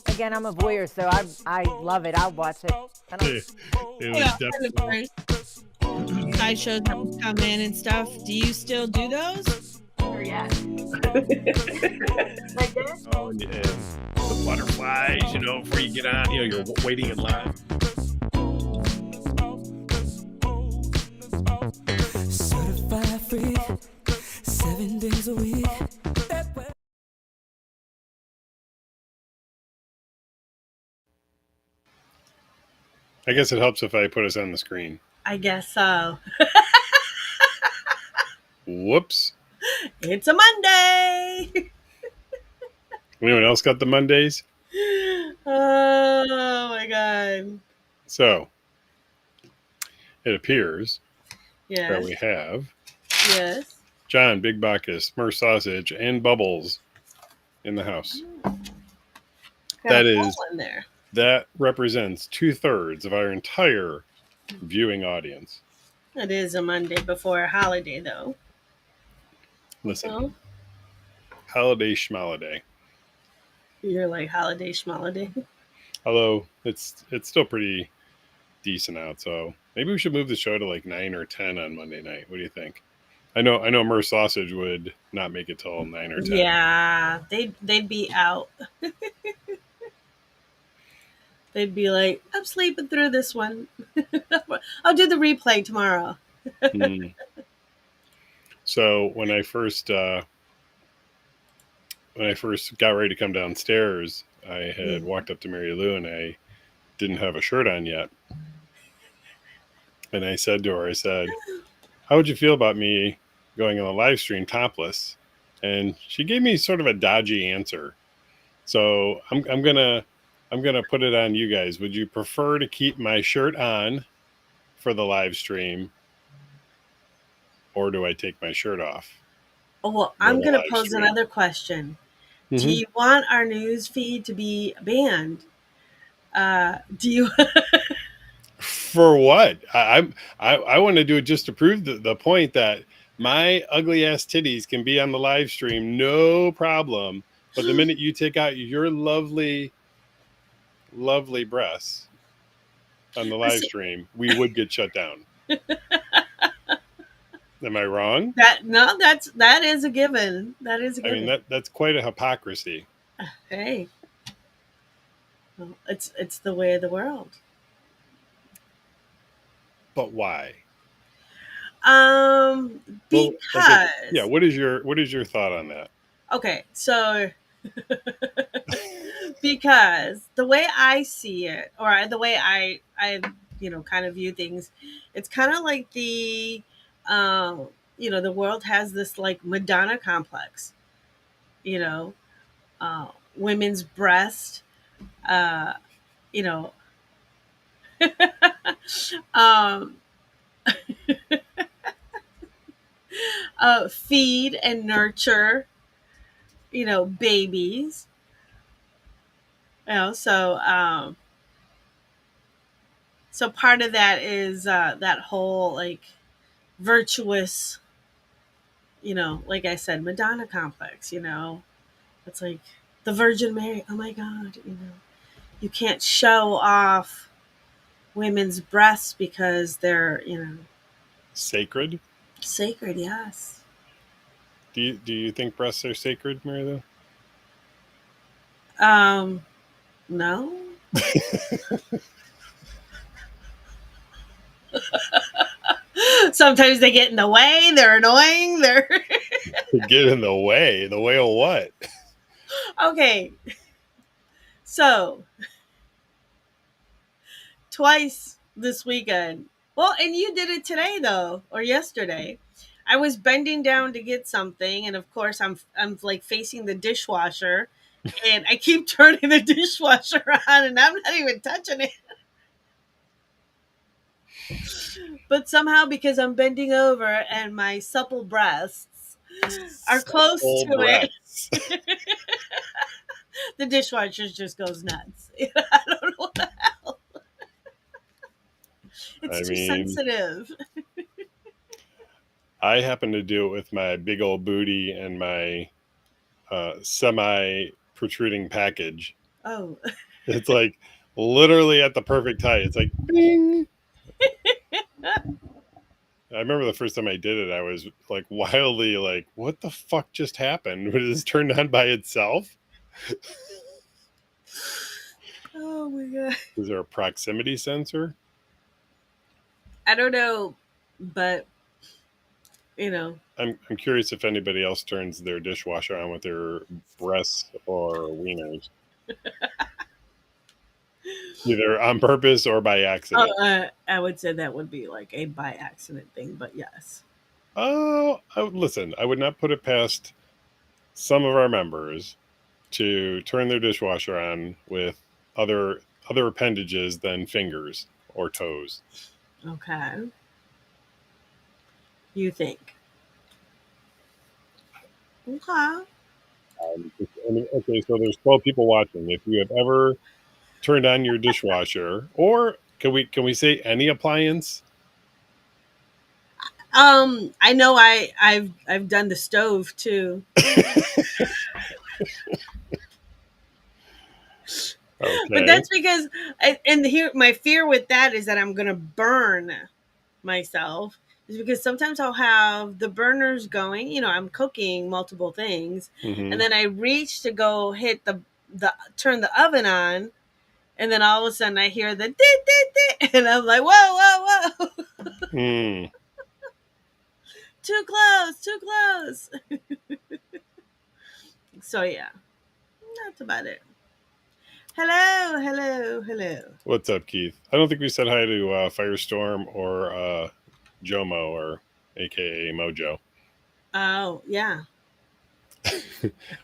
Again, I'm a voyeur, so I love it. I'll watch it. It was definitely. Sideshows that would come in and stuff. Do you still do those? Or yeah. Like this? Oh, and the butterflies, before you get on, you're waiting in line. Certified free, 7 days a week. I guess it helps if I put us on the screen. I guess so. Whoops. It's a Monday. Anyone else got the Mondays? Oh my god. So, it appears that Yes. we have Yes. John, Big Bacchus, Smurf Sausage, and Bubbles in the house. Got a poll in there. That represents 2/3 of our entire viewing audience. It is a Monday before a holiday, though. Listen, So holiday schmoliday. you're like holiday schmoliday. Although it's still pretty decent out, so maybe we should move the show to like 9 or 10 on Monday night. What do you think? I know Smurf Sausage would not make it till 9 or 10. Yeah, they'd be out. They'd be like, I'm sleeping through this one. I'll do the replay tomorrow. So when I first got ready to come downstairs, I had walked up to Marilu and I didn't have a shirt on yet. And I said to her, how would you feel about me going on the live stream topless? And she gave me sort of a dodgy answer. So I'm gonna put it on you guys. Would you prefer to keep my shirt on for the live stream, or do I take my shirt off? Oh, well, I'm going to pose another question. Mm-hmm. Do you want our news feed to be banned? Do you? For what? I want to do it just to prove the point that my ugly ass titties can be on the live stream, no problem. But the minute you take out your lovely breasts on the live stream, we would get shut down. Am I wrong? That is a given. That is a given. I mean, that's quite a hypocrisy. Hey, well, it's the way of the world. But why? Because what is your thought on that? Okay, so because the way I see it, or the way I kind of view things, it's kind of like the the world has this like Madonna complex, women's breast, feed and nurture, babies. So part of that is that whole like virtuous, like I said, Madonna complex. It's like the Virgin Mary. Oh my God, you can't show off women's breasts because they're sacred. Sacred, yes. Do you think breasts are sacred, Marilu? No. Sometimes they get in the way. They're annoying. They get in the way. The way of what? Okay. So, twice this weekend. Well, and you did it today though, or yesterday. I was bending down to get something, and of course, I'm like facing the dishwasher, and I keep turning the dishwasher on, and I'm not even touching it. But somehow, because I'm bending over and my supple breasts are close to it, the dishwasher just goes nuts. I don't know what the hell. It's too sensitive. I happen to do it with my big old booty and my semi protruding package. Oh. It's like literally at the perfect height. It's like bing. I remember the first time I did it, I was like wildly like, what the fuck just happened? Was this turned on by itself? Oh my god. Is there a proximity sensor? I don't know, but you know. I'm curious if anybody else turns their dishwasher on with their breasts or wieners, either on purpose or by accident. I would say that would be like a by accident thing, but yes. Oh, listen, I would not put it past some of our members to turn their dishwasher on with other appendages than fingers or toes. Okay. You think? Okay. I mean, okay, so there's 12 people watching. If you have ever turned on your dishwasher, or can we say any appliance? I know I've done the stove too. Okay. But that's because and here my fear with that is that I'm gonna burn myself. Is because sometimes I'll have the burners going, I'm cooking multiple things, Mhm. and then I reach to go hit the turn the oven on, and then all of a sudden I hear the dit, dit, dit, and I'm like, whoa, whoa, whoa. Mm. Too close. So yeah, that's about it. Hello. What's up, Keith? I don't think we said hi to Firestorm or Jomo, or AKA Mojo. Oh yeah.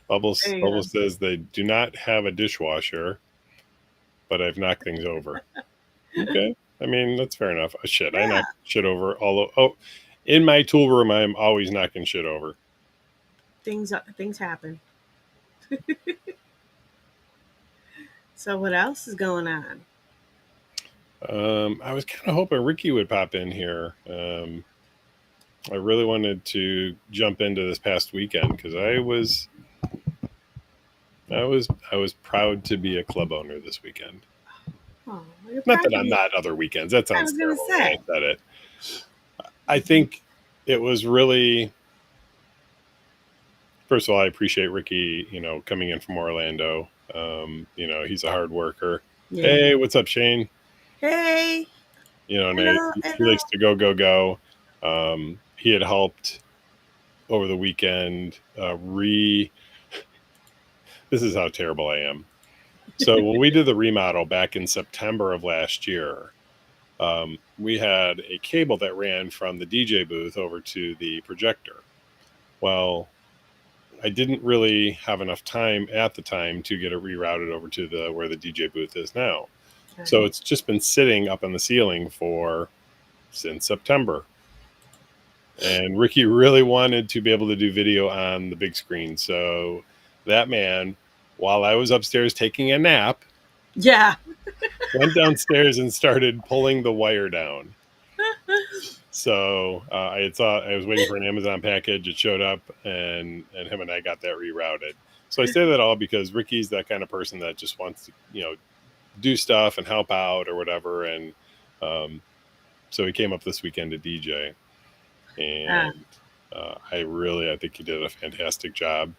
Bubbles There you go. says they do not have a dishwasher, but I've knocked things over. Okay. I mean, that's fair enough. Shit, I Yeah. knock shit over in my tool room, I'm always knocking shit over. Things happen. So what else is going on? I was kind of hoping Ricky would pop in here. I really wanted to jump into this past weekend because I was proud to be a club owner this weekend. Oh, you're Not proud that of I'm me. not other weekends. That I sounds was gonna terrible when I say. said it. I think it was really, first of all, I appreciate Ricky, coming in from Orlando. He's a hard worker. Yeah. Hey, what's up, Shane? Hey. And Hello. he likes to go. He had helped over the weekend this is how terrible I am. So when we did the remodel back in September of last year, we had a cable that ran from the DJ booth over to the projector. Well, I didn't really have enough time at the time to get it rerouted over to where the DJ booth is now. Okay. So it's just been sitting up on the ceiling since September. And Ricky really wanted to be able to do video on the big screen. So that man, while I was upstairs taking a nap, Yeah. went downstairs and started pulling the wire down. So I was waiting for an Amazon package. It showed up, and him and I got that rerouted. So I say that all because Ricky's that kind of person that just wants to, do stuff and help out or whatever. And so he came up this weekend to DJ, and I think he did a fantastic job.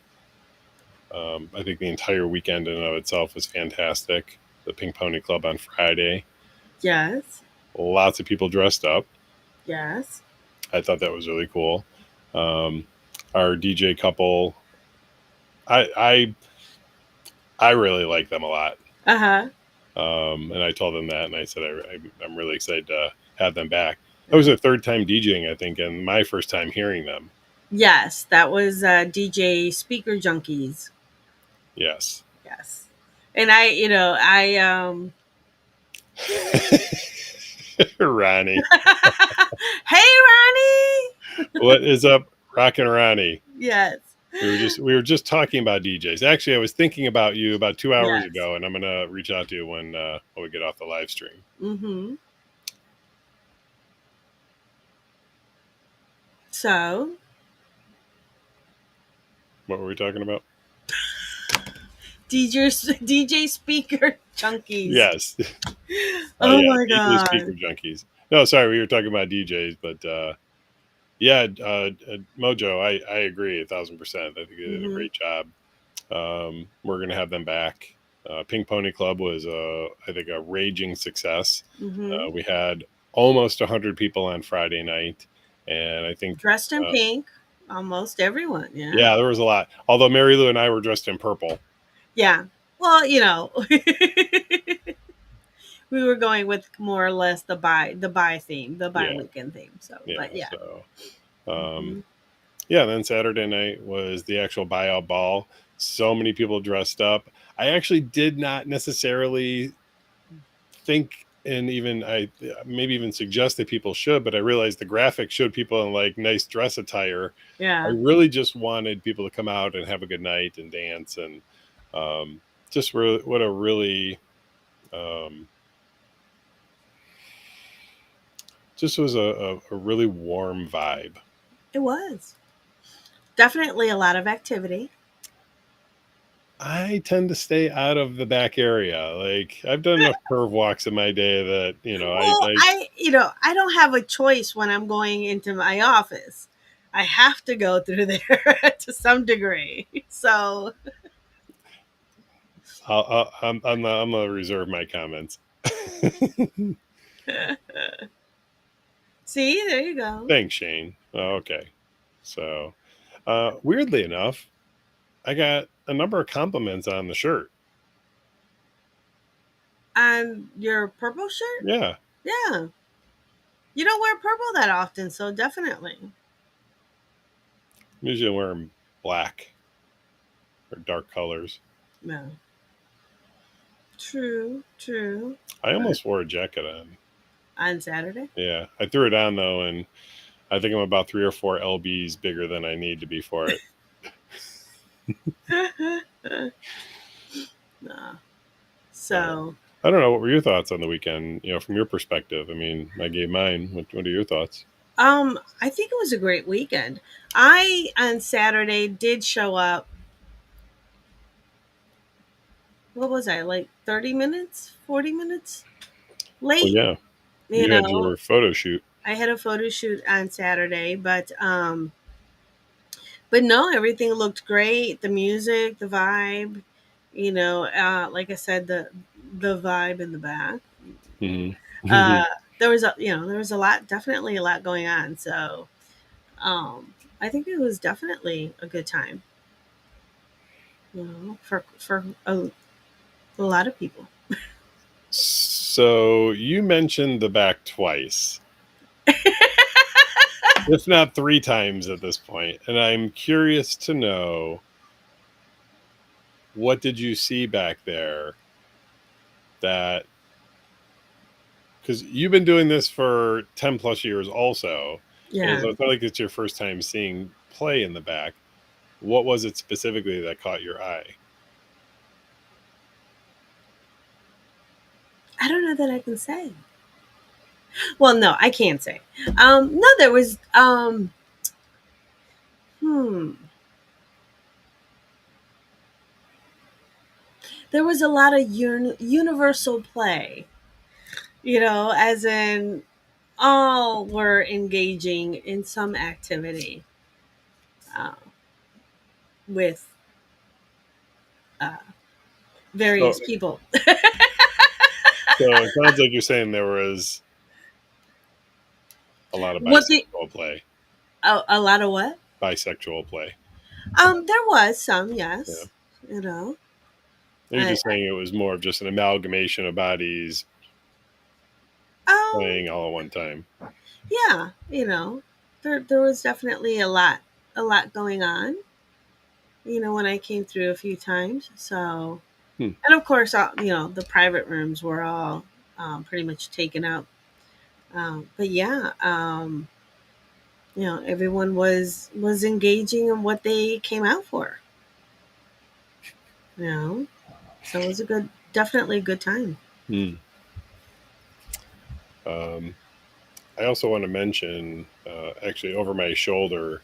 I think the entire weekend in and of itself was fantastic. The Pink Pony Club on Friday. Yes. Lots of people dressed up. Yes. I thought that was really cool. Our DJ couple, I really like them a lot. Uh-huh. And I told them that, and I said I'm really excited to have them back. That was their third time DJing, I think, and my first time hearing them. Yes, that was DJ Speaker Junkies. Yes. Yes. And I Ronnie. Hey Ronnie. What is up, Rockin' Ronnie? Yes. We were just talking about DJs. Actually, I was thinking about you about 2 hours Yes. ago, and I'm gonna reach out to you when we get off the live stream. Mm-hmm. So What were we talking about? DJ speaker junkies. Yes. Oh Yeah, my DJ speaker god. junkies. No, sorry, we were talking about DJs, but yeah, Mojo, I agree 1,000%. I think they did a Hmm. great job. We're gonna have them back. Pink Pony Club was, I think, a raging success. Hmm. We had almost 100 people on Friday night, and I think, Dressed in uh, pink, almost everyone. Yeah. yeah, there was a lot. Although Mary Lou and I were dressed in purple. Yeah. Well, we were going with more or less the buy theme, the buy Yeah, weekend theme. So, yeah. but yeah. So, um, Hmm. yeah. And then Saturday night was the actual buyout ball. So many people dressed up. I actually did not necessarily think, and even I maybe even suggest that people should, but I realized the graphic showed people in like nice dress attire. I Yeah. really just wanted people to come out and have a good night and dance, and um, just really, what a really, um, just was a really warm vibe. It was definitely a lot of activity. I tend to stay out of the back area. Like, I've done enough curve walks in my day that, Well, I I don't have a choice when I'm going into my office. I have to go through there to some degree. So, I'm gonna reserve my comments. see, there you go. Thanks, Shane. Oh, okay. So, weirdly enough, I got a number of compliments on the shirt. And your purple shirt? Yeah. Yeah. You don't wear purple that often, so definitely. Usually I wear 'em black or dark colors. No. True, true. I But almost wore a jacket on. on Saturday? Yeah. I threw it on though, and I think I'm about 3 or 4 lbs bigger than I need to be for it. No. Uh, So, I don't know. What were your thoughts on the weekend? From your perspective. I mean, I gave mine. What are your thoughts? I think it was a great weekend. I on Saturday did show up. What was I, like 30 minutes, 40 minutes Well, late? yeah, You you had know, your photo shoot. I had a photo shoot on Saturday, but no, everything looked great. The music, the vibe, like I said, the vibe in the back. Hmm. Uh, there was a lot, definitely a lot going on. So, I think it was definitely a good time. For a lot of people. So you mentioned the back twice, if not 3 times at this point, and I'm curious to know, what did you see back there that, because you've been doing this for 10 plus years also, and Yeah. so it's not like it's your first time seeing play in the back. What was it specifically that caught your eye? I don't know that I can say. Well, no, I can't say. No, there was hmm. There was a lot of universal play, as in all were engaging in some activity uh, with uh, So, various people. so it sounds like you're saying there was a lot of What the bisexual play. a lot of what? Bisexual play. There was some, Yeah. yes. You know, You're I, just saying it was more of just an amalgamation of bodies um, playing all at one time. yeah, there was definitely a lot going on. When I came through a few times. So, Hmm. and of course, the private rooms were all pretty much taken up. But yeah, everyone was engaging in what they came out for. You know, so it was definitely a good time. Hmm. Um, I also want to mention, actually, over my shoulder,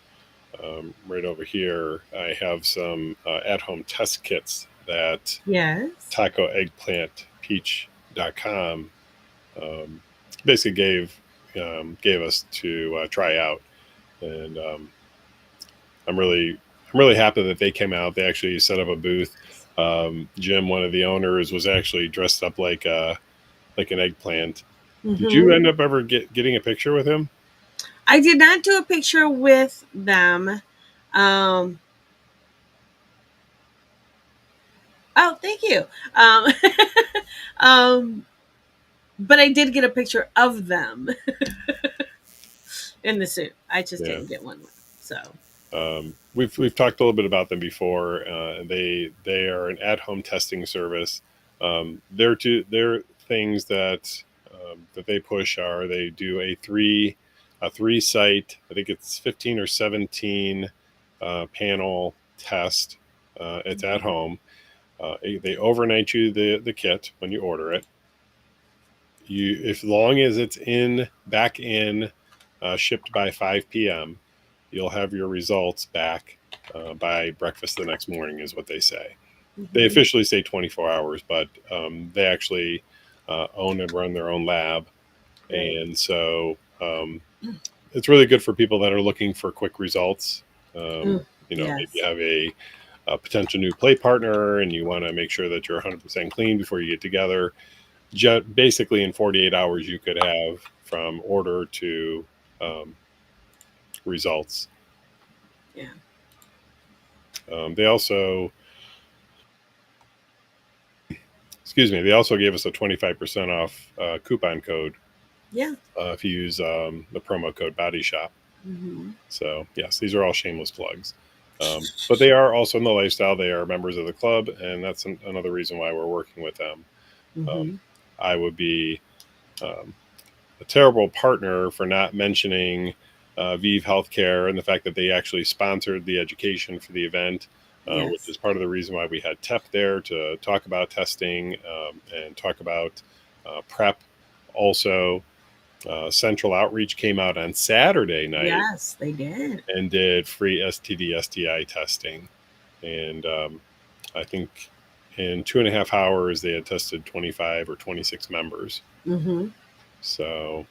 right over here, I have some at home test kits that Yes. tacoeggplantpeach.com basically gave us to try out, and I'm really happy that they came out. They actually set up a booth. Jim, one of the owners, was actually dressed up like an eggplant. Did you end up ever getting a picture with him? I did not do a picture with them. Oh, thank you. Um, but I did get a picture of them in the suit. I just Yeah. didn't get one. So We've talked a little bit about them before. They are an at-home testing service. Their things that they push are they do a three site. I think it's 15 or 17 panel test. It's at home. They overnight you the kit when you order it. As long as it's back in shipped by 5 p.m., you'll have your results back by breakfast the next morning, is what they say. They officially say 24 hours, but they actually own and run their own lab. Right. And so it's really good for people that are looking for quick results. Yes. Maybe you have a potential new play partner and you want to make sure that you're 100% clean before you get together. Basically, in 48 hours, you could have from order to results. Yeah. They also they also gave us a 25% off coupon code. Yeah. If you use the promo code Body Shop. So yes, these are all shameless plugs. But they are also in the lifestyle. They are members of the club, and that's another reason why we're working with them. I would be a terrible partner for not mentioning Vive Healthcare and the fact that they actually sponsored the education for the event, which is part of the reason why we had TEP there to talk about testing and talk about PrEP. Also, Central Outreach came out on Saturday night. Yes, they did. And did free STD, STI testing. And I think in 2.5 hours, they had tested 25 or 26 members. So,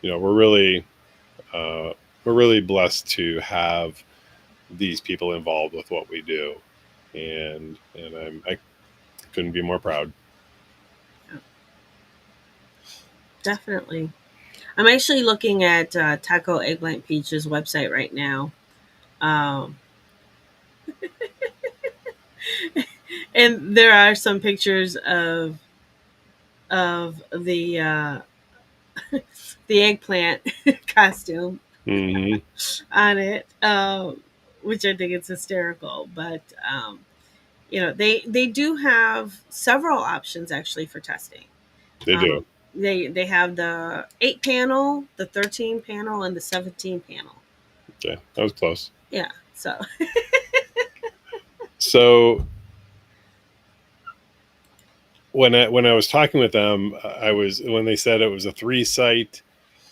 we're really blessed to have these people involved with what we do, and I couldn't be more proud. Definitely. I'm actually looking at Taco Eggplant Peach's website right now. And there are some pictures of the the eggplant costume on it, which I think is hysterical. But they do have several options actually for testing. They do. They have the 8 panel, the 13 panel, and the 17 panel. Okay, that was close. Yeah. So when I was talking with them, when they said it was a 3-site,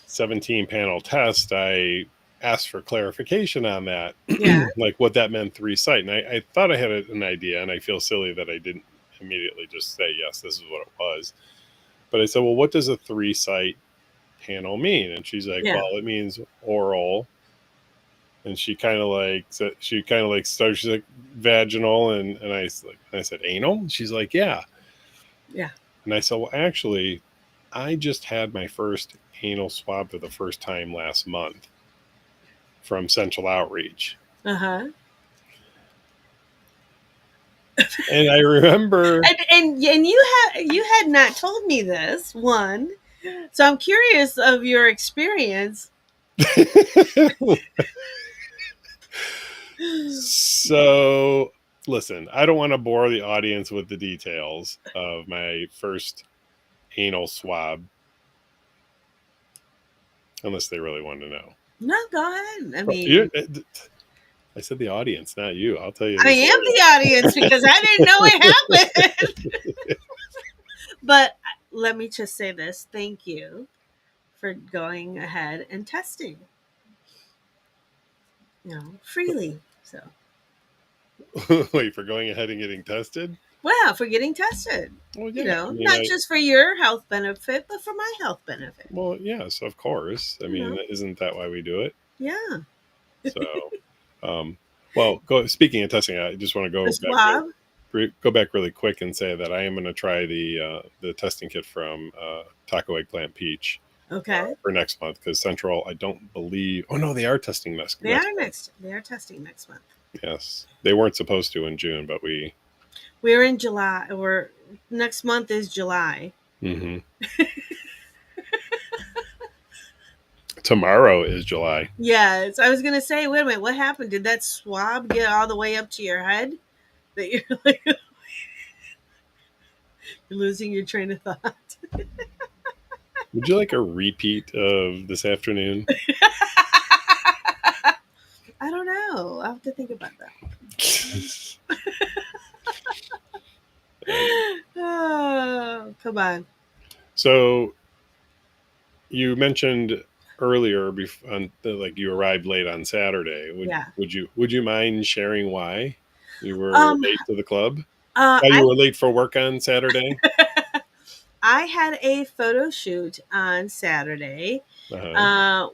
17 panel test, I asked for clarification on that. Yeah. Like what that meant 3-site. And I thought I had an idea, and I feel silly that I didn't immediately just say, yes, this is what it was. But I said, well, what does a 3-site panel mean? And she's like, well, it means oral. And she kind of like started, she's like vaginal. And I said, anal? And she's like, yeah. Yeah. And I said, well, actually, I just had my first anal swab for the first time last month from Central Outreach. And I remember, and you had not told me this one, so I'm curious of your experience. So listen, I don't want to bore the audience with the details of my first anal swab, unless they really want to know. No, go ahead. I mean, I said the audience, not you. I'll tell you. I am the audience because I didn't know it happened. But let me just say this: thank you for going ahead and testing, freely. So, Wait, for going ahead and getting tested? Well, for getting tested. Well, You yeah. I know, mean, not just for your health benefit, but for my health benefit. well, yes, of course. I You mean, know, isn't that why we do it? yeah. So, um, well, speaking of testing, I just want to The swab. go back really quick and say that I am going to try the testing kit from Taco Eggplant Peach Okay. for next month because Central, I don't believe. Oh no, they are testing They next are month. next. They are testing next month. Yes, they weren't supposed to in June, but we. We're in July. We're next month is July. Hmm. Tomorrow is July. Yes, I was gonna say. Wait a minute. What happened? Did that swab get all the way up to your head? That you're like you're losing your train of thought. Would you like a repeat of this afternoon? I don't know. I'll have to think about that. Oh, come on. So you mentioned earlier, like you arrived late on Saturday. Yeah. Would you mind sharing why you were Um. late to the club? Uh. Why you I were late for work on Saturday? I had a photo shoot on Saturday. Uh-huh.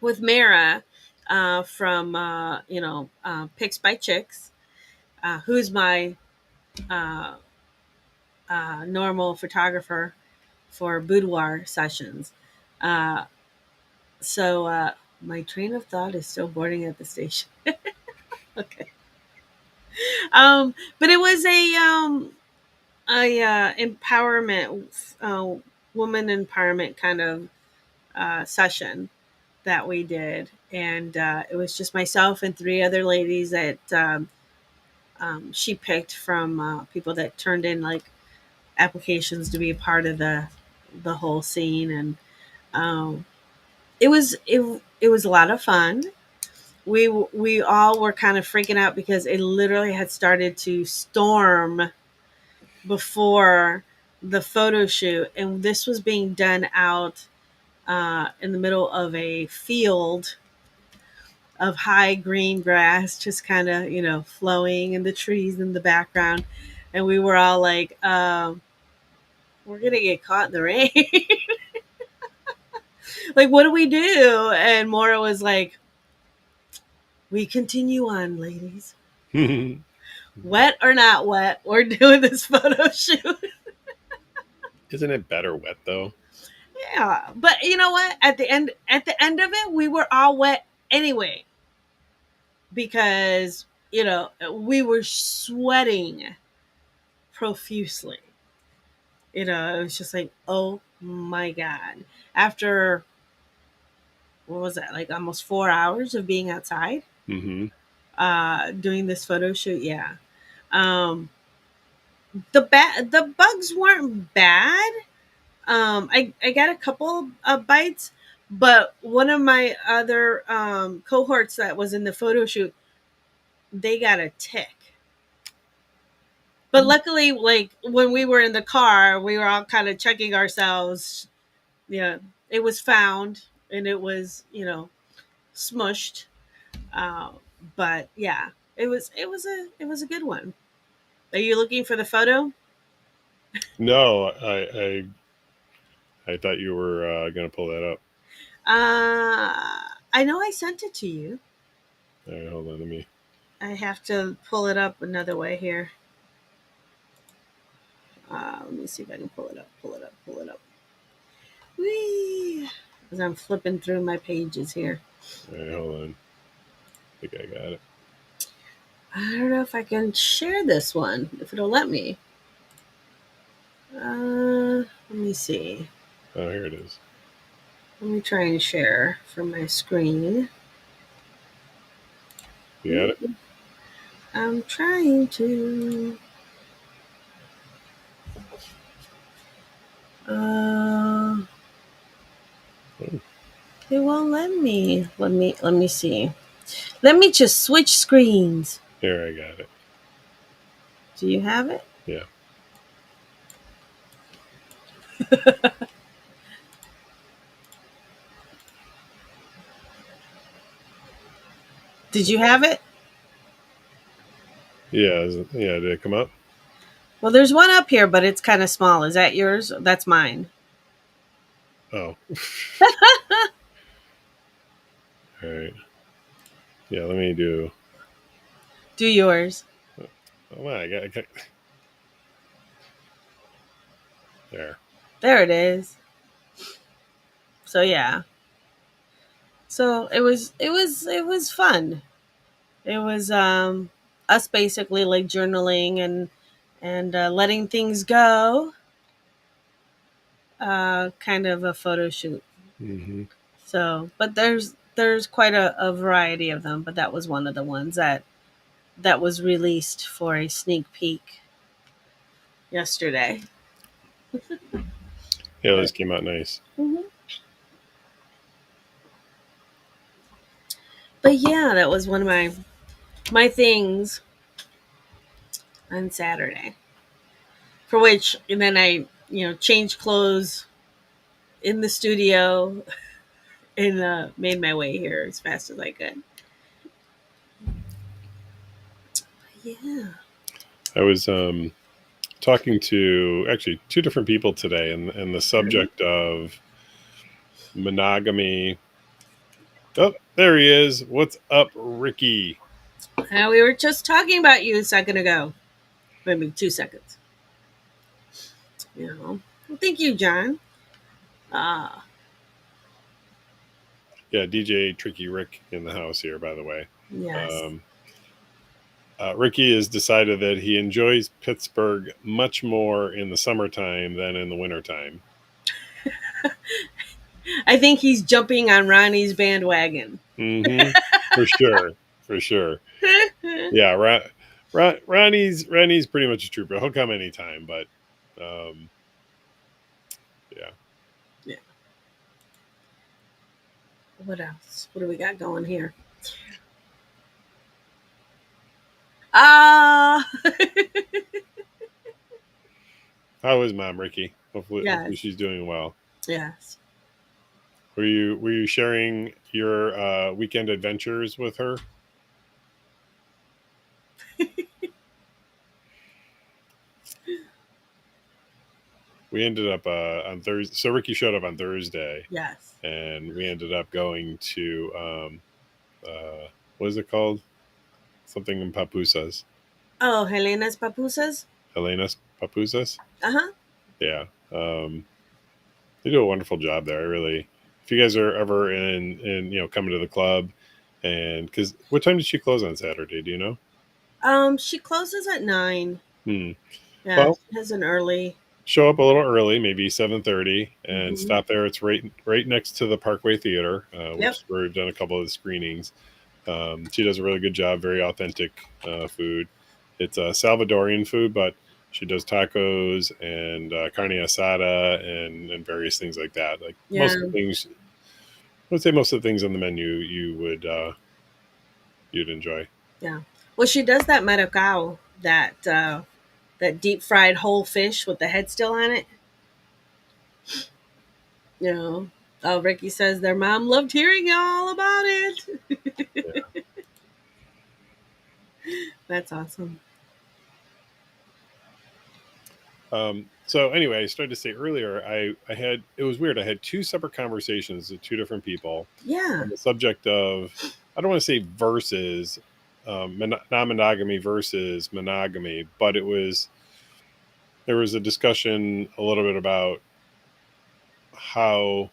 With Mara from Pics by Chicks, who's my uh, normal photographer for boudoir sessions. Uh, so my train of thought is still boarding at the station. Okay. But it was a empowerment, woman empowerment kind of session that we did, and it was just myself and three other ladies that she picked from people that turned in like applications to be a part of the whole scene, and um, it was a lot of fun. We all were kind of freaking out because it literally had started to storm before the photo shoot, and this was being done out in the middle of a field of high green grass, just kind of flowing, and the trees in the background, and we were all like, "We're gonna get caught in the rain." Like, what do we do? And Maura was like, "We continue on, ladies. Wet or not wet, we're doing this photo shoot." Isn't it better wet though? Yeah, but you know what? At the end of it, we were all wet anyway because we were sweating profusely. It was just like, oh my god! After what was that? Like almost 4 hours of being outside, Hmm. doing this photo shoot. Yeah. Um, the bugs weren't bad. I got a couple of bites, but one of my other cohorts that was in the photo shoot, they got a tick. But luckily, like when we were in the car, we were all kind of checking ourselves. Yeah, it was found and it was smushed. Uh, but yeah, it was a good one. Are you looking for the photo? No, I thought you were going to pull that up. I know I sent it to you. All right, hold on, let me. I have to pull it up another way here. Let me see if I can pull it up. Pull it up. Pull it up. Whee! As I'm flipping through my pages here. All right, hold on. I think I got it. I don't know if I can share this one. If it'll let me. Let me see. Oh, here it is. Let me try and share from my screen. You got it? I'm trying to. It won't let me. Let me see. Let me just switch screens. Here, I got it. Do you have it? Yeah. Did you have it? Yeah, yeah. Did it come up? Well, there's one up here, but it's kind of small. Is that yours? That's mine. Oh, all right. Yeah, let me do. Do yours. Oh my, I got there. There it is. So yeah. So it was fun. It was us basically like journaling and letting things go. Kind of a photo shoot. Hmm. So, but there's quite a variety of them, but that was one of the ones that was released for a sneak peek yesterday. Yeah, But those came out nice. Mhm. But yeah, that was one of my things on Saturday. For which, and then I changed clothes in the studio and made my way here as fast as I could. Yeah. I was talking to actually two different people today, and the subject of monogamy. Oh, there he is. What's up, Ricky? We were just talking about you a second ago. Maybe 2 seconds. Well, thank you, John. Uh, Yeah, DJ Tricky Rick in the house here, by the way. yes. Um, Ricky has decided that he enjoys Pittsburgh much more in the summertime than in the wintertime. I think he's jumping on Ronnie's bandwagon. Mm-hmm. For sure. For sure. Yeah, Ronnie's pretty much a trooper. He'll come anytime, but yeah. Yeah. What else? What do we got going here? Ah, How is Mom, Ricky? Hopefully yes, she's doing well. yes. Were you sharing your weekend adventures with her? We ended up on Thursday. So Ricky showed up on Thursday, Yes. and we ended up going to what is it called? Something in Papusas. Oh, Helena's Papusas? Elena's Papusas. Uh-huh. Yeah. They do a wonderful job there. I really, if you guys are ever in coming to the club, and because what time did she close on Saturday? Do you know? She closes at 9. Hmm. Yeah, Well, she has an early. show up a little early, maybe 7:30, and Mhm. stop there. It's right next to the Parkway Theater, which Yep. is where we've done a couple of the screenings. She does a really good job. Very authentic food. It's Salvadorian food, but she does tacos and carne asada and various things like that. Like Yeah. most of the things, I would say most of the things on the menu you would you'd enjoy. Yeah. Well, she does that maracao, that deep fried whole fish with the head still on it. You know. Oh, Ricky says their mom loved hearing all about it. Yeah. That's awesome. So anyway, I started to say earlier, I had it was weird. I had two separate conversations with two different people Yeah. on the subject of I don't want to say versus non-monogamy versus monogamy, but there was a discussion a little bit about how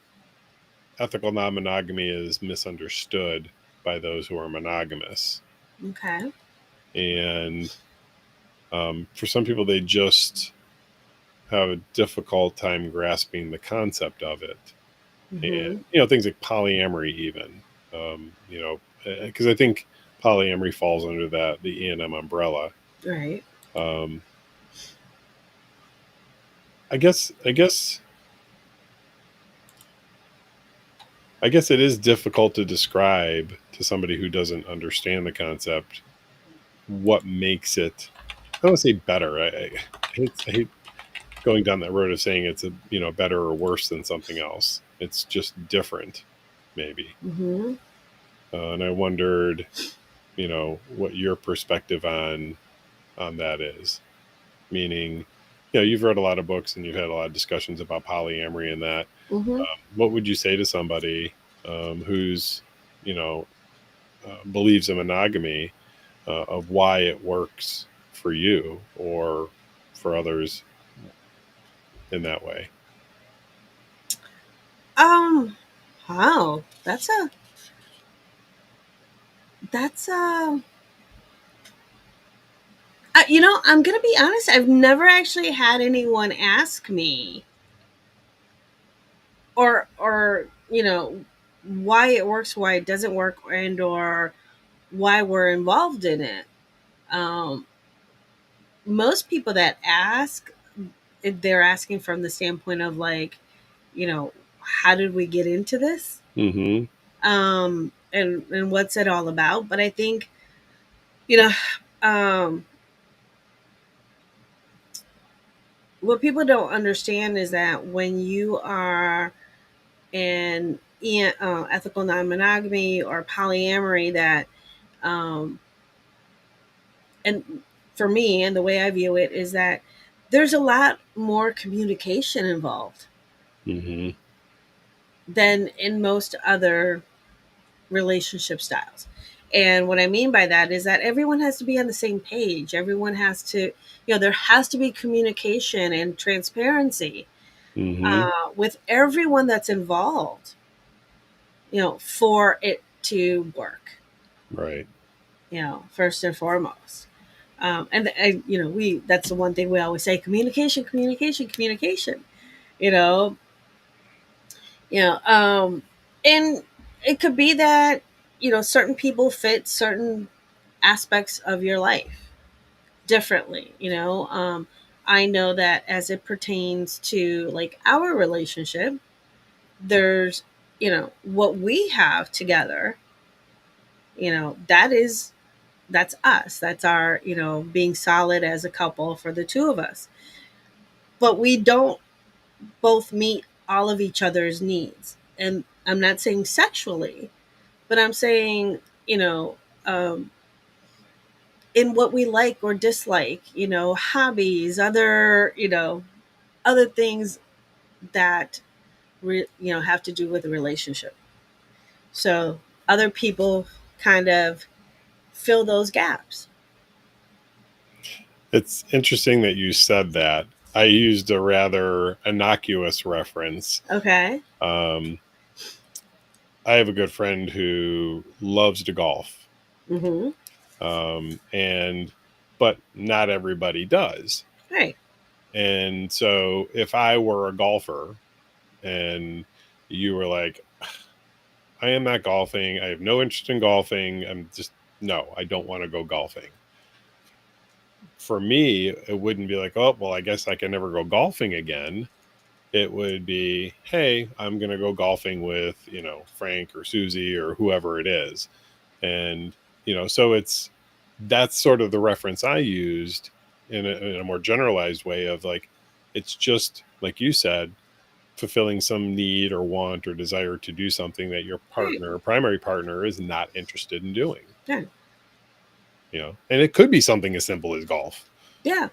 ethical non-monogamy is misunderstood by those who are monogamous, Okay. and for some people, they just have a difficult time grasping the concept of it, Mm-hmm. and things like polyamory, even because I think polyamory falls under the E&M umbrella. Right. Um, I guess it is difficult to describe to somebody who doesn't understand the concept what makes it. I don't want to say better. I hate going down that road of saying it's better or worse than something else. It's just different, maybe. Mm-hmm. And I wondered what your perspective on that is. Meaning, you've read a lot of books and you've had a lot of discussions about polyamory and that. Mm-hmm. What would you say to somebody who's, believes in monogamy, of why it works for you or for others in that way? Wow, that's a I'm gonna be honest. I've never actually had anyone ask me, or why it works, why it doesn't work, and or why we're involved in it. Um, Most people that ask, they're asking from the standpoint of like, how did we get into this? Mm-hmm. And what's it all about? But I think, you know, um, what people don't understand is that when you are in ethical non-monogamy or polyamory, that um, and for me and the way I view it is that there's a lot more communication involved Mm-hmm. than in most other relationship styles. And what I mean by that is that everyone has to be on the same page. Everyone has to, there has to be communication and transparency Mm-hmm. with everyone that's involved, for it to work, Right. first and foremost. And that's the one thing we always say: communication, communication, communication. You know, you know, um, and it could be that certain people fit certain aspects of your life differently. I know that as it pertains to like our relationship, there's what we have together. That's us. That's our being solid as a couple for the two of us. But we don't both meet all of each other's needs. And I'm not saying sexually, but I'm saying, um, in what we like or dislike, hobbies, other things that, have to do with a relationship. So other people kind of fill those gaps. It's interesting that you said that. I used a rather innocuous reference. Okay. I have a good friend who loves to golf. Mm-hmm. And but not everybody does. Right. And so if I were a golfer and you were like, I am not golfing, I have no interest in golfing, I'm just, no, I don't want to go golfing. For me, it wouldn't be like, oh, well, I guess I can never go golfing again. It would be, hey, I'm going to go golfing with, Frank or Susie or whoever it is. And, so that's sort of the reference I used in a more generalized way of like, it's just like you said, fulfilling some need or want or desire to do something that your Right. partner, primary partner, is not interested in doing. Yeah. And it could be something as simple as golf. Yeah.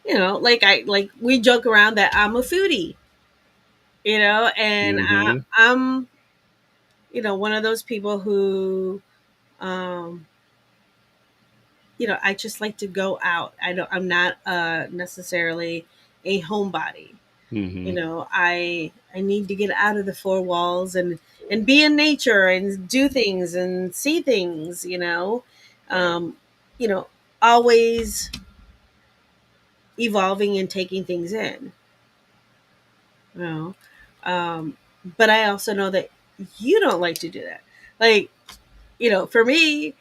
Like we joke around that I'm a foodie, and Mm-hmm. I'm one of those people who um I just like to go out. I'm not necessarily a homebody. Mm-hmm. I need to get out of the four walls and be in nature and do things and see things, um you know always evolving and taking things in, you know but I also know that you don't like to do that. Like, for me,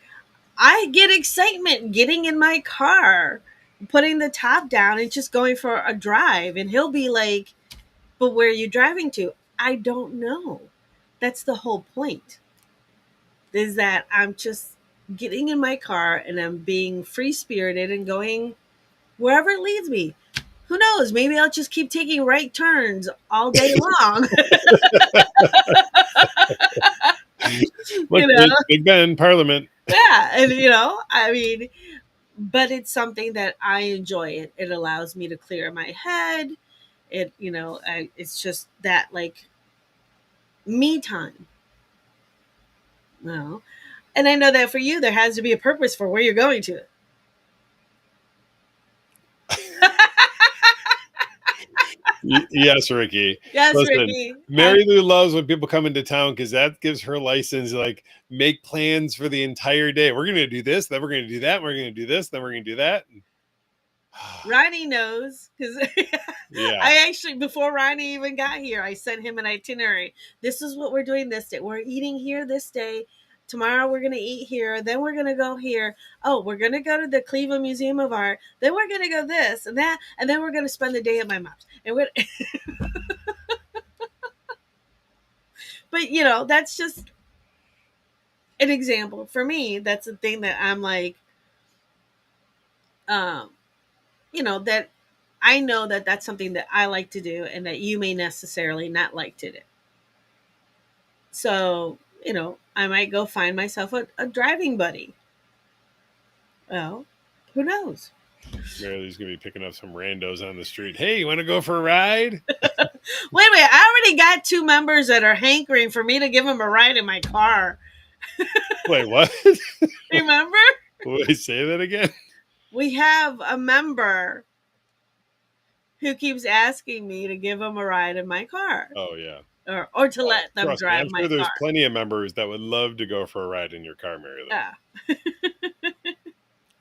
I get excitement getting in my car, putting the top down and just going for a drive. And he'll be like, but where are you driving to? I don't know. That's the whole point, is that I'm just getting in my car and I'm being free spirited and going wherever it leads me. Who knows? Maybe I'll just keep taking right turns all day long. Look, you know? Big Ben, Parliament. Yeah, and I mean, but it's something that I enjoy. It allows me to clear my head. It's just that like me time. No, and I know that for you, there has to be a purpose for where you're going to. Yes, Ricky. Yes, Listen, Ricky. Mary Lou loves when people come into town because that gives her license to like make plans for the entire day. We're going to do this, then we're going to do that, we're going to do this, then we're going to do that. Ronnie knows because Yeah. I actually, before Ronnie even got here, I sent him an itinerary. This is what we're doing this day. We're eating here this day. Tomorrow we're going to eat here. Then we're going to go here. Oh, we're going to go to the Cleveland Museum of Art. Then we're going to go this and that. And then we're going to spend the day at my mom's. And we're, but that's just an example. For me, that's the thing that I'm like, um, that I know that that's something that I like to do and that you may necessarily not like to do. So, I might go find myself a driving buddy. Well, who knows? Mary Lou's going to be picking up some randos on the street. Hey, you want to go for a ride? Wait a minute. I already got 2 members that are hankering for me to give them a ride in my car. Wait, what? Remember? Wait, say that again? We have a member who keeps asking me to give him a ride in my car. Oh, yeah. Or to let them Trust me, drive I'm my sure there's car. plenty of members that would love to go for a ride in your car, Mary Lou. Yeah.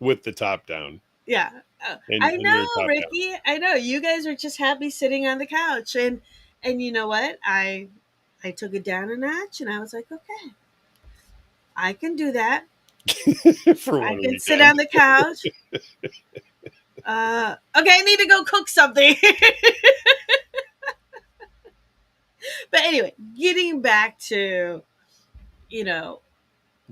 With the top down. Yeah. And I your know, top Ricky. down. I know. You guys are just happy sitting on the couch. And you know what? I took it down a notch and I was like, okay, I can do that. For I one can weekend. sit on the couch. Okay, I need to go cook something. But anyway, getting back to, The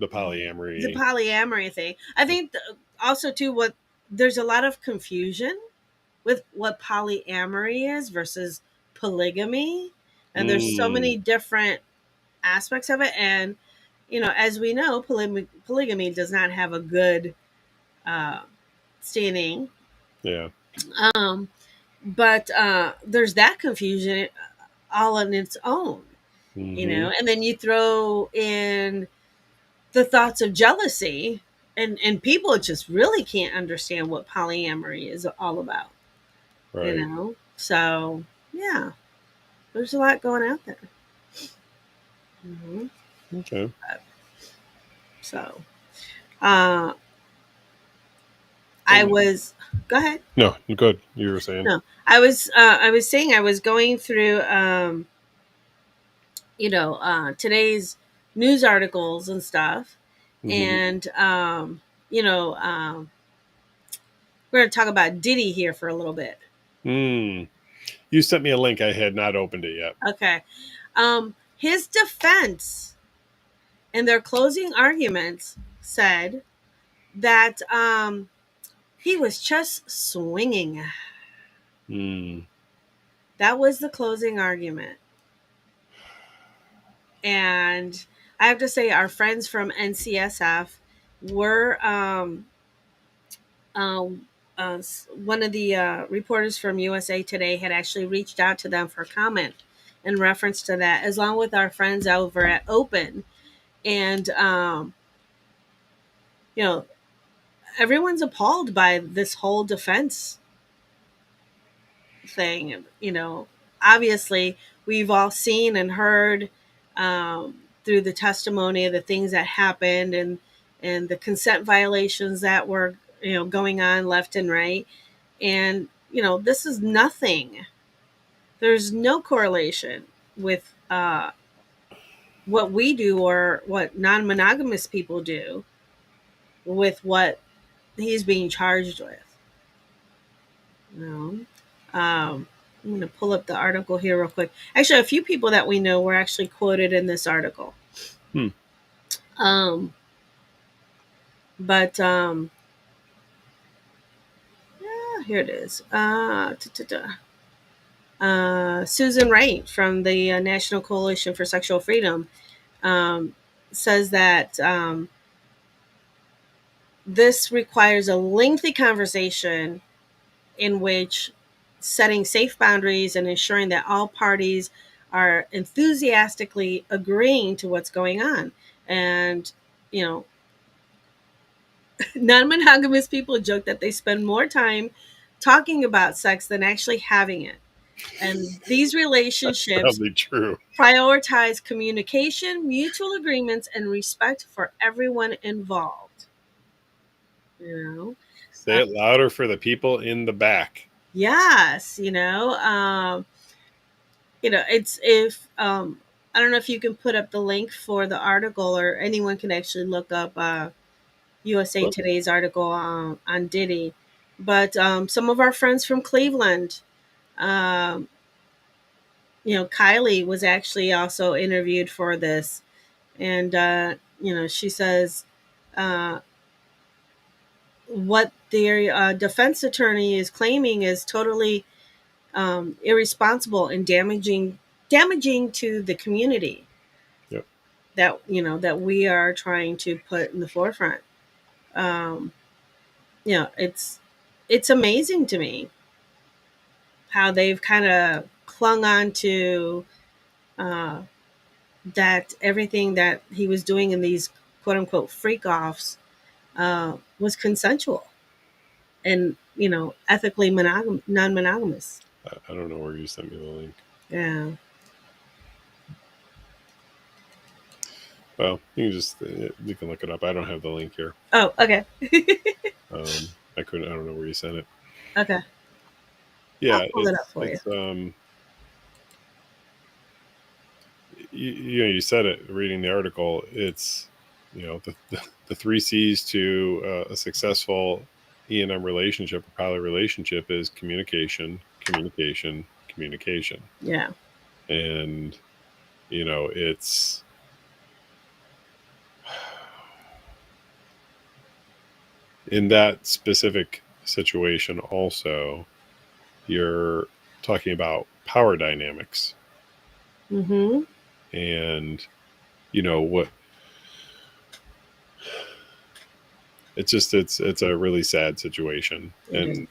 polyamory. the polyamory thing. I think also too, there's a lot of confusion with what polyamory is versus polygamy, and there's so many different aspects of it. And as we know, polygamy does not have a good standing. Yeah. But there's that confusion all on its own, and then you throw in the thoughts of jealousy, and people just really can't understand what polyamory is all about. Right. So yeah, there's a lot going out there. Okay. So I was go ahead. No, good. You were saying. No, I was saying I was going through today's news articles and stuff, and we're going to talk about Diddy here for a little bit. You sent me a link. I had not opened it yet. Okay. His defense in their closing arguments said that he was just swinging. That was the closing argument. And I have to say, our friends from NCSF were one of the reporters from USA Today had actually reached out to them for comment in reference to that, as long with our friends over at Open. And everyone's appalled by this whole defense thing. Obviously we've all seen and heard through the testimony of the things that happened, and the consent violations that were going on left and right. And this is nothing. There's no correlation with what we do or what non-monogamous people do with what he's being charged with. I'm going to pull up the article here real quick. Actually, a few people that we know were actually quoted in this article. But here it is. Susan Wright from the National Coalition for Sexual Freedom says that this requires a lengthy conversation in which setting safe boundaries and ensuring that all parties are enthusiastically agreeing to what's going on. And, you know, non monogamous people joke that they spend more time talking about sex than actually having it. And these relationships Probably true. prioritize communication, mutual agreements, and respect for everyone involved. You know, Say it louder for the people in the back. yes, it's if I don't know if you can put up the link for the article, or anyone can actually look up USA Well, Today's article on Diddy. But some of our friends from Cleveland, um, Kylie was actually also interviewed for this, and she says uh, what their defense attorney is claiming is totally irresponsible and damaging to the community yep. that that we are trying to put in the forefront. Um, it's amazing to me how they've kind of clung on to uh, that everything that he was doing in these quote unquote freak offs was consensual and ethically non-monogamous. I don't know where you sent me the link. Yeah. Well, you can look it up. I don't have the link here. Oh, okay. I don't know where you sent it. Okay. Yeah, I'll pull it up for you. it's you said it reading the article. It's the three C's to a successful E&M relationship or poly relationship is communication, communication, communication. Yeah. And it's in that specific situation also you're talking about power dynamics. Mm-hmm. And what it's a really sad situation. And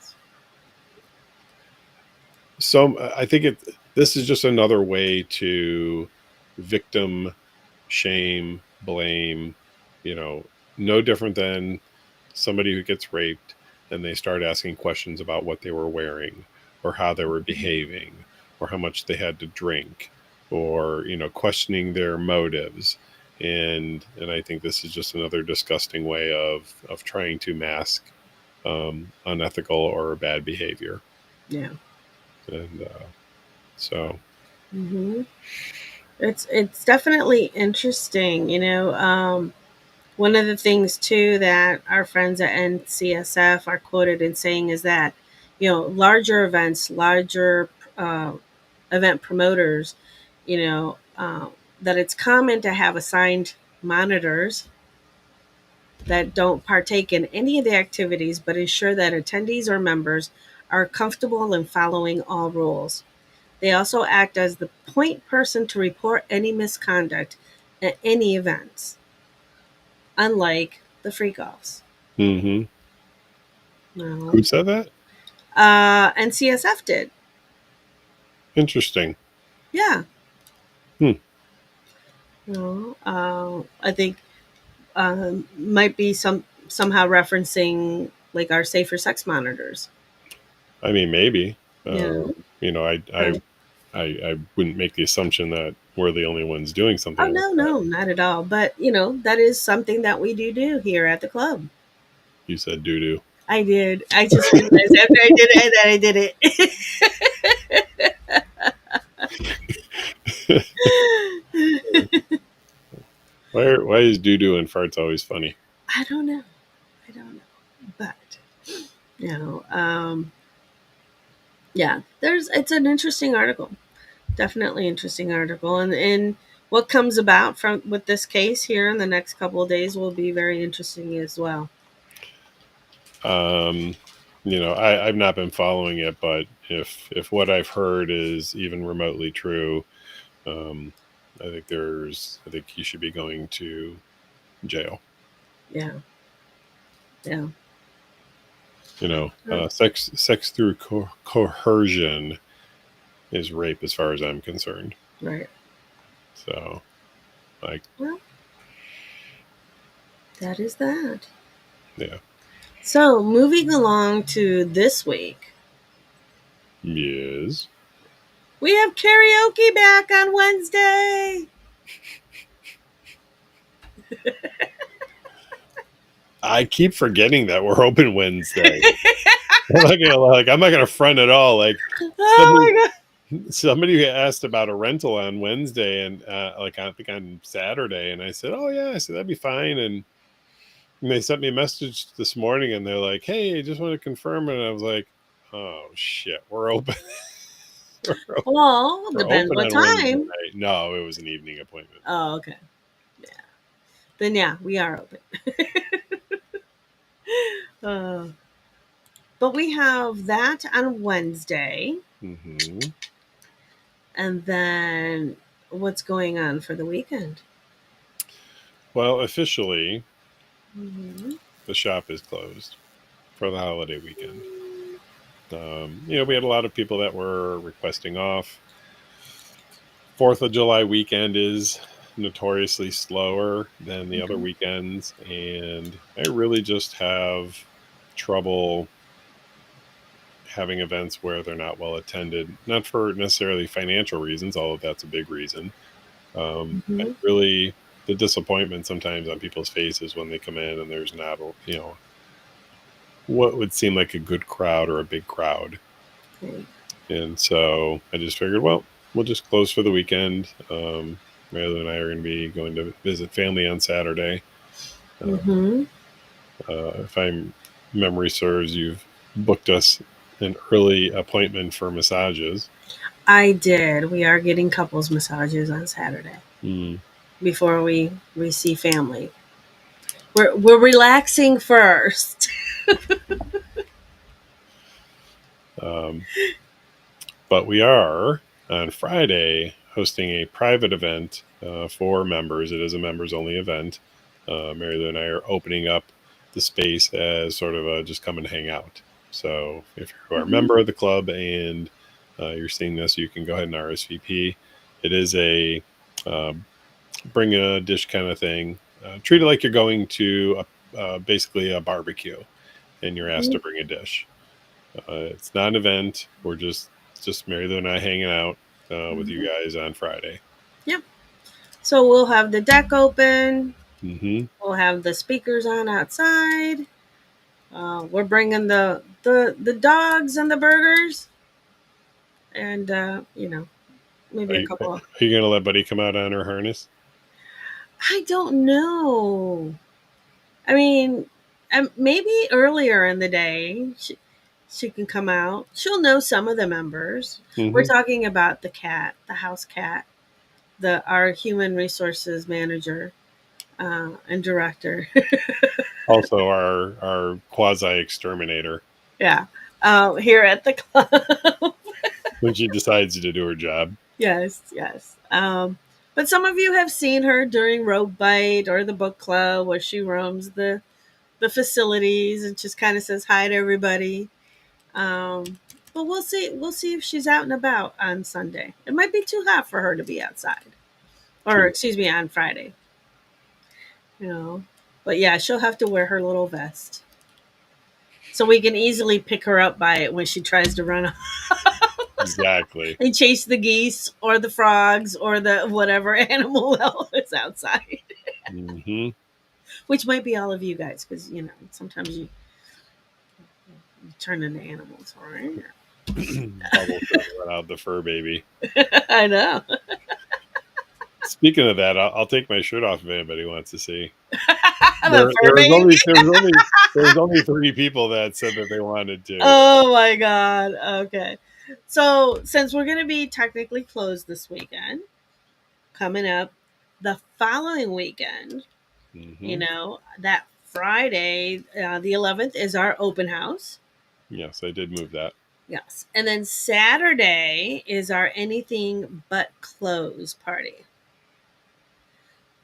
I think this is just another way to victim shame, blame, no different than somebody who gets raped and they start asking questions about what they were wearing or how they were behaving or how much they had to drink or questioning their motives. And I think this is just another disgusting way of trying to mask unethical or bad behavior. Yeah. And so Mm-hmm. It's definitely interesting. One of the things too that our friends at NCSF are quoted in saying is that larger events, larger event promoters, that it's common to have assigned monitors that don't partake in any of the activities but ensure that attendees or members are comfortable in following all rules. They also act as the point person to report any misconduct at any events, unlike the freak offs. mm-hmm. No. Who said that? NCSF did. Interesting. Yeah. Hmm. No. I think might be somehow referencing like our safer sex monitors. I mean, maybe. Yeah. I wouldn't make the assumption that we're the only ones doing something. Oh no, not at all. But that is something that we do here at the club. You said doo doo. I did. I just realized after I did it that I did it. Why is doo doo and farts always funny? I don't know. But yeah, it's an interesting article. Definitely interesting article, and what comes about from with this case here in the next couple of days will be very interesting as well. I've not been following it, but if what I've heard is even remotely true, I think he should be going to jail. Yeah. Yeah. Sex through coercion is rape as far as I'm concerned. Right. So, like, Well, that is that. yeah. So, moving along to this week, Yes. we have karaoke back on Wednesday. I keep forgetting that we're open Wednesday. I'm not gonna front at all. Like Oh my god. somebody asked about a rental on Wednesday, and I think on Saturday, and I said, "Oh yeah," I said that'd be fine. And they sent me a message this morning, and they're like, "Hey, I just want to confirm," and I was like, "Oh shit, we're open." Well, We're depends open what on Wednesday time. night. No, it was an evening appointment. Oh, okay. Yeah. Then yeah, we are open. uh, but we have that on Wednesday, Mm-hmm. and then what's going on for the weekend? Well, officially, Mm-hmm. the shop is closed for the holiday weekend. We had a lot of people that were requesting off. 4th of July weekend is notoriously slower than the other weekends, and I really just have trouble having events where they're not well attended, not for necessarily financial reasons, although that's a big reason. I Mm-hmm. really, the disappointment sometimes on people's faces when they come in and there's not, what would seem like a good crowd or a big crowd. Okay. And so I just figured, well, we'll just close for the weekend. Marilu and I are going to be going to visit family on Saturday. Mm-hmm. If I'm memory serves, you've booked us an early appointment for massages. I did. We are getting couples massages on Saturday Mm. before we see family. We're relaxing first. Um, but we are on Friday hosting a private event for members. It is a members only event. Marilu and I are opening up the space as sort of a just come and hang out. So if you are a Mm-hmm. member of the club and you're seeing this, you can go ahead and RSVP. It is a bring a dish kind of thing. Treat it like you're going to basically a barbecue and you're asked to bring a dish. It's not an event. We're just Marilu and I hanging out with you guys on Friday. Yep. So we'll have the deck open. Mm-hmm. We'll have the speakers on outside. We're bringing the dogs and the burgers, and maybe a Are couple. you going to let Buddy come out on her harness? I don't know. I mean, maybe earlier in the day she can come out. She'll know some of the members. We're Mm-hmm. talking about the cat, the house cat, our human resources manager and director. Also, our quasi exterminator Yeah, here at the club. when she decides to do her job. Yes, yes. But some of you have seen her during Rogue Bite or the book club, where she roams the facilities and just kind of says hi to everybody. But we'll see. We'll see if she's out and about on Sunday. It might be too hot for her to be outside, or True. excuse me, on Friday. But yeah, she'll have to wear her little vest, so we can easily pick her up by it when she tries to run Exactly. and chase the geese or the frogs or the whatever animal else is outside. Mm-hmm. Which might be all of you guys, because sometimes you turn into animals, right? Bubbles trying to run out the fur baby. I know. Speaking of that, I'll take my shirt off if anybody wants to see. The fur baby. There was only 3 people that said that they wanted to. Oh my god. Okay. So since we're gonna be technically closed this weekend, coming up the following weekend, Mm-hmm. that Friday, the 11th, is our open house. Yes, I did move that. Yes. And then Saturday is our anything but close party.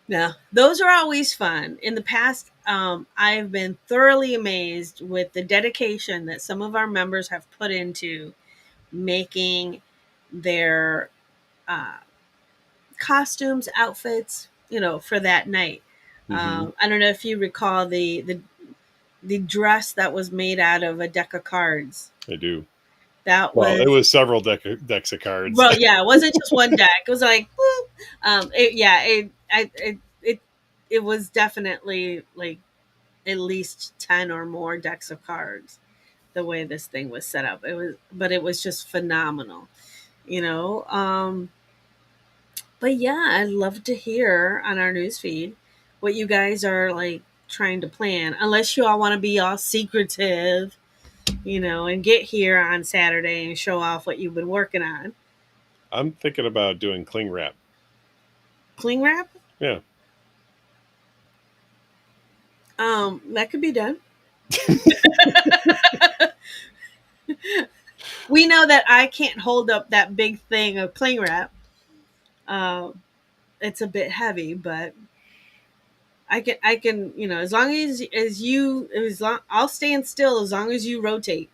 No, those are always fun. In the past, I've been thoroughly amazed with the dedication that some of our members have put into making their uh, costumes, outfits, for that night. Mm-hmm. I don't know if you recall the dress that was made out of a deck of cards. I do. That Well, it was was several decks of cards. well, yeah, it wasn't just one deck. It was like, whoop. It was definitely like at least 10 or more decks of cards. The way this thing was set up, it was just phenomenal, you know. But yeah, I'd love to hear on our newsfeed what you guys are like trying to plan, unless you all want to be all secretive, and get here on Saturday and show off what you've been working on. I'm thinking about doing cling wrap. Cling wrap? Yeah. That could be done. We know that I can't hold up that big thing of cling wrap. It's a bit heavy, but I can, as long I'll stand still as long as you rotate.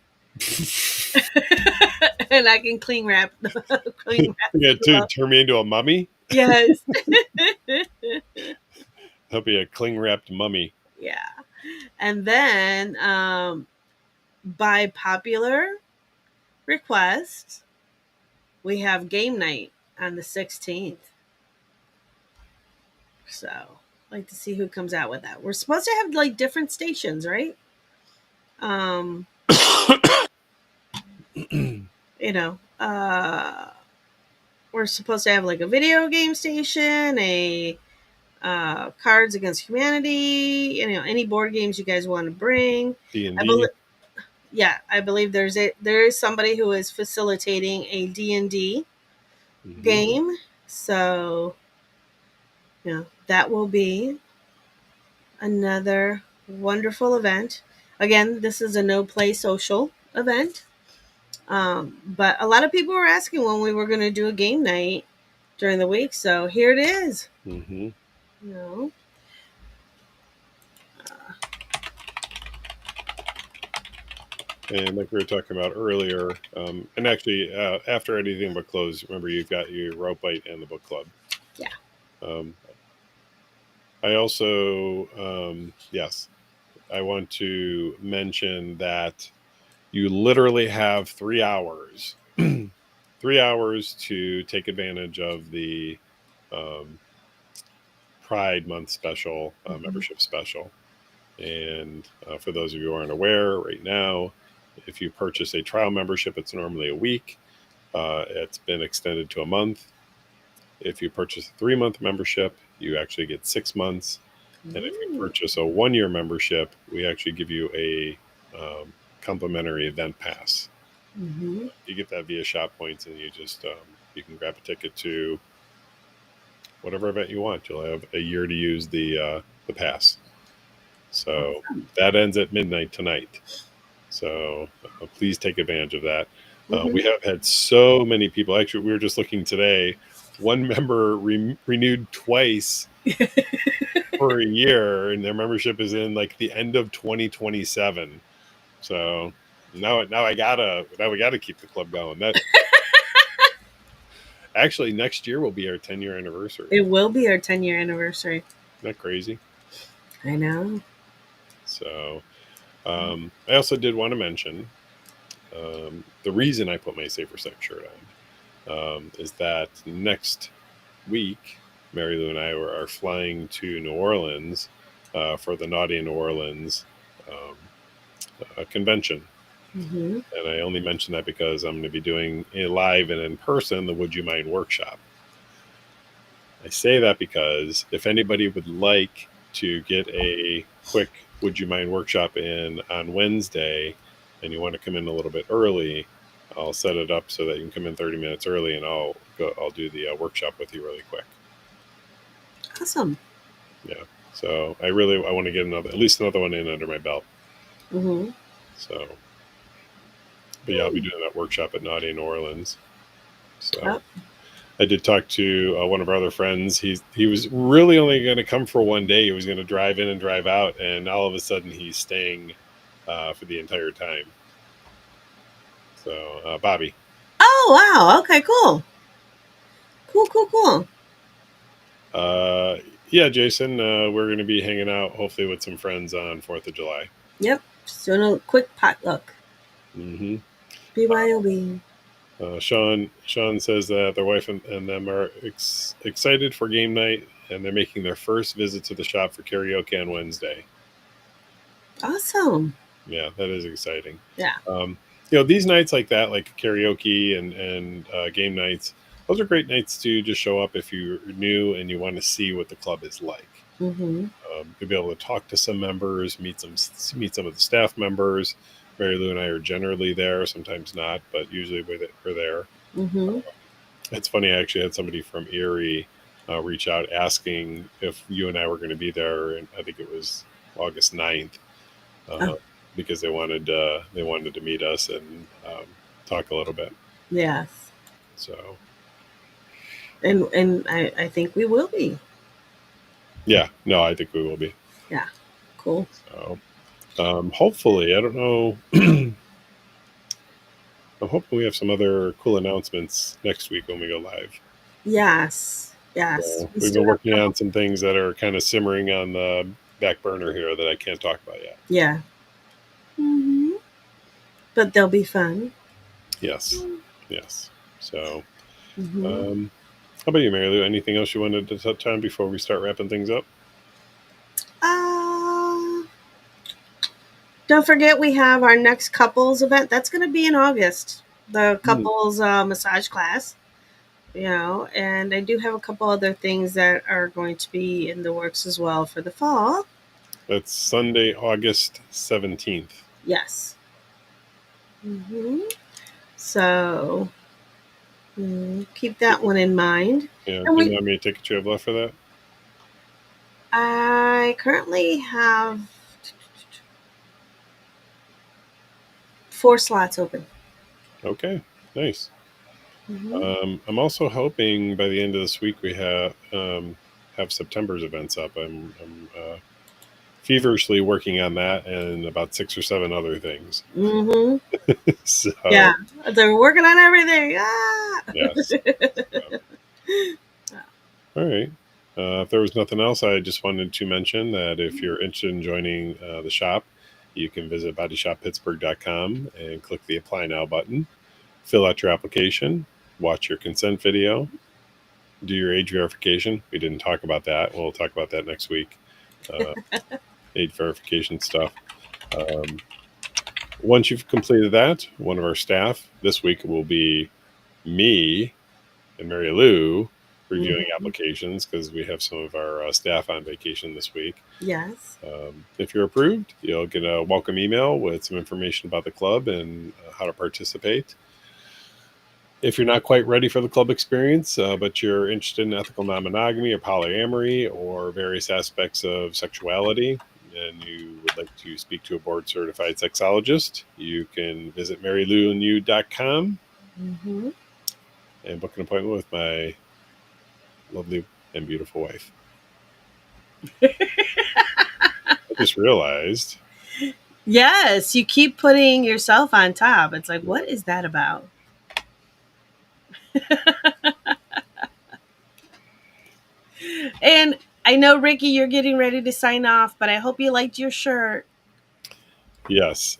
And I can cling wrap Yeah, you to up. turn me into a mummy. Yes. That'll be a cling wrapped mummy. Yeah. And then by popular request, we have game night on the 16th. So, I'd like to see who comes out with that. We're supposed to have like different stations, right? Um, you know, we're supposed to have like a video game station, a Cards Against Humanity, any board games you guys want to bring. I D&D. believe, yeah, I believe there is somebody who is facilitating a D&D Mm-hmm. game, so that will be another wonderful event. Again, this is a no play social event, but a lot of people were asking when we were going to do a game night during the week, so here it is. Mm-hmm. You know, And like we were talking about earlier, and actually after anything but close, remember you've got your rope bite and the book club. Yeah. I also, yes, I want to mention that you literally have 3 hours, 3 hours to take advantage of the Pride Month special, membership special. And for those of you who aren't aware, right now, if you purchase a trial membership, it's normally a week. It's been extended to a month. If you purchase a 3-month membership, you actually get 6 months. And if you purchase a 1-year membership, we actually give you a complimentary event pass. Mm-hmm. You get that via shop points, and you just you can grab a ticket to whatever event you want. You'll have a year to use the pass. So that ends at midnight tonight. So please take advantage of that. We have had so many people. Actually, we were just looking today. One member renewed twice for a year, and their membership is in like the end of 2027. So now we gotta keep the club going. That actually next year will be our 10-year anniversary. It will be our 10-year anniversary. Isn't that crazy? I know. So I also did want to mention the reason I put my Safer Sex shirt on is that next week, Marilu and I are flying to New Orleans for the Naughty in New Orleans convention. Mm-hmm. And I only mention that because I'm going to be doing a live and in person the Would You Mind workshop. I say that because if anybody would like to get a quick Would You Mind workshop in on Wednesday and you want to come in a little bit early, I'll set it up so that you can come in 30 minutes early, and I'll do the workshop with you really quick. Awesome. Yeah. So I want to get at least another one in under my belt. Mm-hmm. So, but yeah, I'll be doing that workshop at Naughty in New Orleans. So, I did talk to one of our other friends. He was really only going to come for one day. He was going to drive in and drive out, and all of a sudden he's staying for the entire time. So Bobby. Oh wow. Okay. Cool. Cool. Yeah, Jason, we're going to be hanging out hopefully with some friends on 4th of July. Yep. Just doing a quick potluck. Mm-hmm. BYOB. Sean says that their wife and them are excited for game night, and they're making their first visit to the shop for karaoke on Wednesday. Awesome. Yeah, that is exciting. Yeah. These nights like that, like karaoke and game nights, those are great nights to just show up if you're new and you want to see what the club is like. Mm-hmm. You'll be able to talk to some members, meet some of the staff members. Mary Lou and I are generally there, sometimes not, but usually we're there. Mm-hmm. It's funny, I actually had somebody from Erie reach out asking if you and I were going to be there, and I think it was August 9th, because they wanted to meet us and talk a little bit. Yes. So, and I think we will be. yeah, no, I think we will be. Yeah. Cool. So, hopefully, I don't know. I'm hoping we have some other cool announcements next week when we go live. Yes. So we've been working on some things that are kind of simmering on the back burner here that I can't talk about yet. Yeah. Mm-hmm. But they'll be fun. Yes. So, Mm-hmm. how about you, Mary Lou? Anything else you wanted to touch on before we start wrapping things up? Don't forget we have our next couples event. That's going to be in August. The couples massage class. And I do have a couple other things that are going to be in the works as well for the fall. That's Sunday, August 17th. Yes. Mm-hmm. So keep that one in mind. Yeah. Do you know how many tickets you have left for that? I currently have 4 slots open. Okay, nice. Mm-hmm. I'm also hoping by the end of this week we have September's events up. I'm feverishly working on that and about 6 or 7 other things. Mm-hmm. So, yeah, they're working on everything. Yes. All right. If there was nothing else, I just wanted to mention that if you're interested in joining the shop, you can visit bodyshoppittsburgh.com and click the Apply Now button. Fill out your application, watch your consent video, do your age verification. We didn't talk about that. We'll talk about that next week. Age verification stuff. Once you've completed that, one of our staff this week will be me and Mary Lou reviewing applications because we have some of our staff on vacation this week. Yes. If you're approved, you'll get a welcome email with some information about the club and how to participate. If you're not quite ready for the club experience, but you're interested in ethical non-monogamy or polyamory or various aspects of sexuality, and you would like to speak to a board-certified sexologist, you can visit marylouandyou.com and book an appointment with my lovely and beautiful wife. I just realized. Yes, you keep putting yourself on top. It's like, what is that about? And I know, Ricky, you're getting ready to sign off, but I hope you liked your shirt. Yes.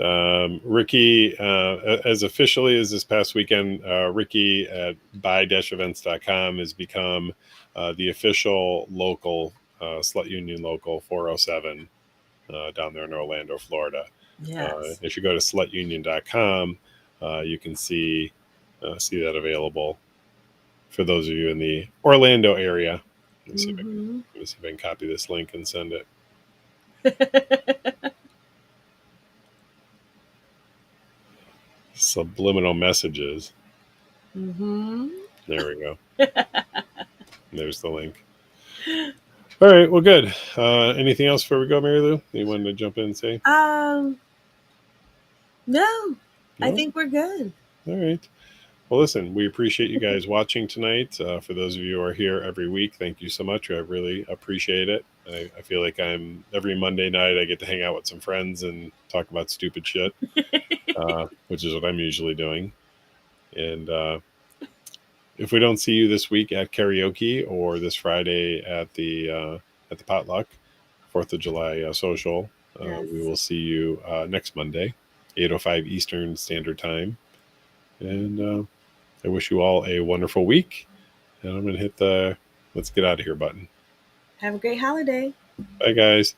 Ricky, as officially as this past weekend, Ricky at buy-events.com has become the official local, Slut Union Local 407 down there in Orlando, Florida. Yes. If you go to slutunion.com, you can see that available for those of you in the Orlando area. Let me see if I can copy this link and send it. Subliminal messages. There we go. There's the link. All right, well, good. Anything else before we go, Mary Lou? You wanted to jump in and say? No, I think we're good. All right. Well, listen, we appreciate you guys watching tonight. For those of you who are here every week, thank you so much. I really appreciate it. I feel like every Monday night I get to hang out with some friends and talk about stupid shit, which is what I'm usually doing. And if we don't see you this week at karaoke or this Friday at the potluck, 4th of July social, Yes. we will see you next Monday, 8:05 Eastern Standard Time. And I wish you all a wonderful week. And I'm going to hit the let's get out of here button. Have a great holiday. Bye, guys.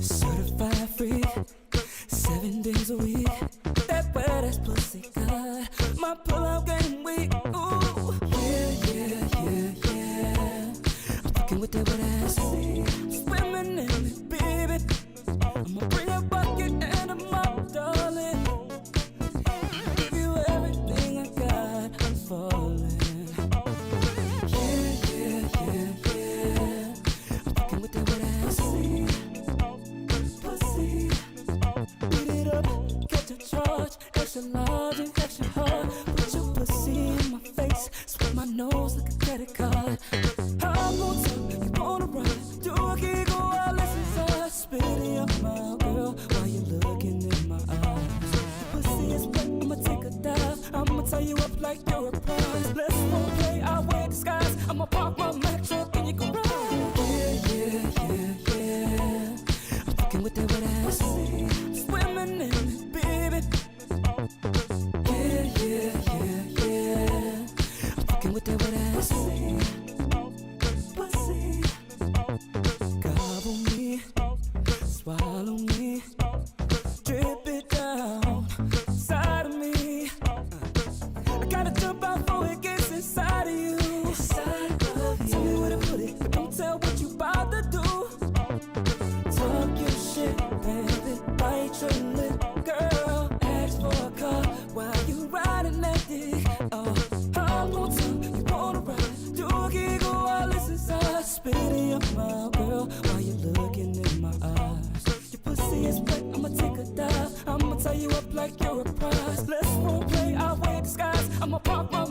Certified free, 7 days a week. That wet ass pussy good. My pull-out game weak. Ooh, yeah. I'm fucking with that wet ass. Swimming in it, baby. I'ma bring a bucket and a mop, darling. Give you everything I got. I'm falling. Yeah. I'm fucking with that wet ass. Pussy. Beat it up, get your charge. Extra large and extra hard. Put your pussy in my face. Swipe my nose like a credit card. I'm gon' tell you wanna ride. Do a giggle while listen. Spit in your mouth, girl, while you looking in my eyes. Your pussy is wet, I'ma take a dive. I'ma tie you up like you're a prize. Let's role play, I wear disguise. I'ma park my Mack truck in your garage. Yeah. I'm fucking with that wet ass. Swimming in it, baby. Yeah. I'm fucking with that wet ass. Pussy. Gobble me, swallow me, drip it down inside of me. I gotta jump out before it gets inside of you. Tell me where to put it, but don't tell what you about to do. Talk your shit, baby, bite your lip, girl. Ask for a car while you riding that dick. Oh, I'm gon' tell you wanna ride. Do a giggle while listen inside. Spit in your mouth, girl, while you looking in my eyes. Your pussy is wet, I'ma take a dive. I'ma tie you up like you're a prize. Let's role play, I wear disguise. I'ma park my